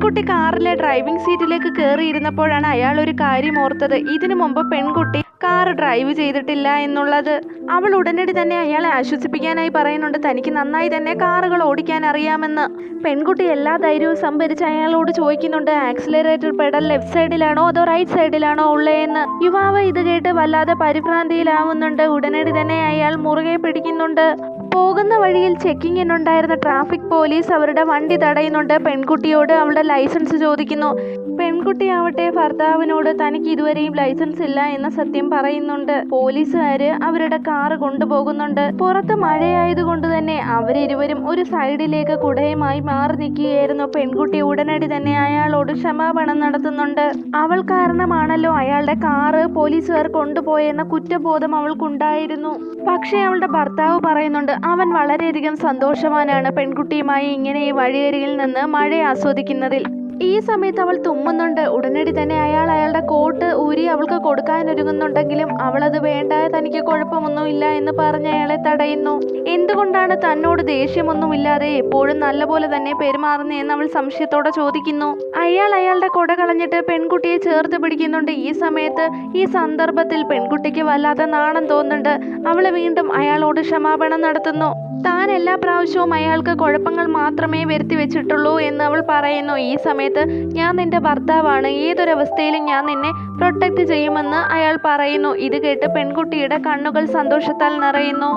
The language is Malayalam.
പെൺകുട്ടി കാറിലെ ഡ്രൈവിംഗ് സീറ്റിലേക്ക് കയറിയിരുന്നപ്പോഴാണ് അയാൾ ഒരു കാര്യം ഓർത്തത്. ഇതിനു മുമ്പ് പെൺകുട്ടി കാർ ഡ്രൈവ് ചെയ്തിട്ടില്ല എന്നുള്ളത്. അവൾ ഉടനടി തന്നെ അയാളെ ആശ്വസിപ്പിക്കാനായി പറയുന്നുണ്ട് തനിക്ക് നന്നായി തന്നെ കാറുകൾ ഓടിക്കാൻ അറിയാമെന്ന്. പെൺകുട്ടി എല്ലാ ധൈര്യവും സംഭരിച്ച് അയാളോട് ചോദിക്കുന്നുണ്ട് ആക്സിലറേറ്റർ പെഡൽ ലെഫ്റ്റ് സൈഡിലാണോ അതോ റൈറ്റ് സൈഡിലാണോ ഉള്ളതെന്ന്. യുവാവ് ഇത് കേട്ട് വല്ലാതെ പരിഭ്രാന്തിയിലാവുന്നുണ്ട്. ഉടനടി തന്നെ അയാൾ മുറുകെ പിടിക്കുന്നുണ്ട്. പോകുന്ന വഴിയിൽ ചെക്കിങ്ങിനുണ്ടായിരുന്ന ട്രാഫിക് പോലീസ് അവരുടെ വണ്ടി തടയുന്നുണ്ട്. പെൺകുട്ടിയോട് അവളുടെ ലൈസൻസ് ചോദിക്കുന്നു. പെൺകുട്ടി ആവട്ടെ ഭർത്താവിനോട് തനിക്ക് ഇതുവരെയും ലൈസൻസ് ഇല്ല എന്ന സത്യം പറയുന്നുണ്ട്. പോലീസുകാര് അവരുടെ കാറ് കൊണ്ടുപോകുന്നുണ്ട്. പുറത്ത് മഴയായതുകൊണ്ട് തന്നെ അവരിരുവരും ഒരു സൈഡിലേക്ക് കുടയുമായി മാറി നിൽക്കുകയായിരുന്നു. പെൺകുട്ടി ഉടനടി തന്നെ അയാളോട് ക്ഷമാപണം നടത്തുന്നുണ്ട്. അവൾ കാരണമാണല്ലോ അയാളുടെ കാറ് പോലീസുകാർ കൊണ്ടുപോയെന്ന കുറ്റബോധം അവൾക്കുണ്ടായിരുന്നു. പക്ഷേ അവളുടെ ഭർത്താവ് പറയുന്നുണ്ട് അവൻ വളരെയധികം സന്തോഷവാനാണ് പെൺകുട്ടിയുമായി ഇങ്ങനെ ഈ വഴിയരികിൽ നിന്ന് മഴ ആസ്വദിക്കുന്നതിൽ. ഈ സമയത്ത് അവൾ തുമ്മുന്നുണ്ട്. ഉടനടി തന്നെ അയാൾ അയാളുടെ കോട്ട് ഊരി അവൾക്ക് കൊടുക്കാനൊരുങ്ങുന്നുണ്ടെങ്കിലും അവളത് വേണ്ട, തനിക്ക് കുഴപ്പമൊന്നുമില്ല എന്ന് പറഞ്ഞ് അയാളെ തടയുന്നു. എന്തുകൊണ്ടാണ് തന്നോട് ദേഷ്യമൊന്നുമില്ലാതെ എപ്പോഴും നല്ലപോലെ തന്നെ പെരുമാറുന്നതെന്ന് അവൾ സംശയത്തോടെ ചോദിക്കുന്നു. അയാൾ അയാളുടെ കൊട കളഞ്ഞിട്ട് പെൺകുട്ടിയെ ചേർത്ത് പിടിക്കുന്നുണ്ട്. ഈ സമയത്ത് ഈ സന്ദർഭത്തിൽ പെൺകുട്ടിക്ക് വല്ലാത്ത നാണം തോന്നുന്നുണ്ട്. അവൾ വീണ്ടും അയാളോട് ക്ഷമാപണം നടത്തുന്നു. താൻ എല്ലാ പ്രാവശ്യവും അയാൾക്ക് കുഴപ്പങ്ങൾ മാത്രമേ വരുത്തി വെച്ചിട്ടുള്ളൂ എന്ന് അവൾ പറയുന്നു. ഈ സമയത്ത് ഞാൻ നിന്റെ ഭർത്താവാണ്, ഏതൊരവസ്ഥയിലും ഞാൻ നിന്നെ പ്രൊട്ടക്റ്റ് ചെയ്യുമെന്ന് അയാൾ പറയുന്നു. ഇത് കേട്ട് പെൺകുട്ടിയുടെ കണ്ണുകൾ സന്തോഷത്താൽ നിറയുന്നു.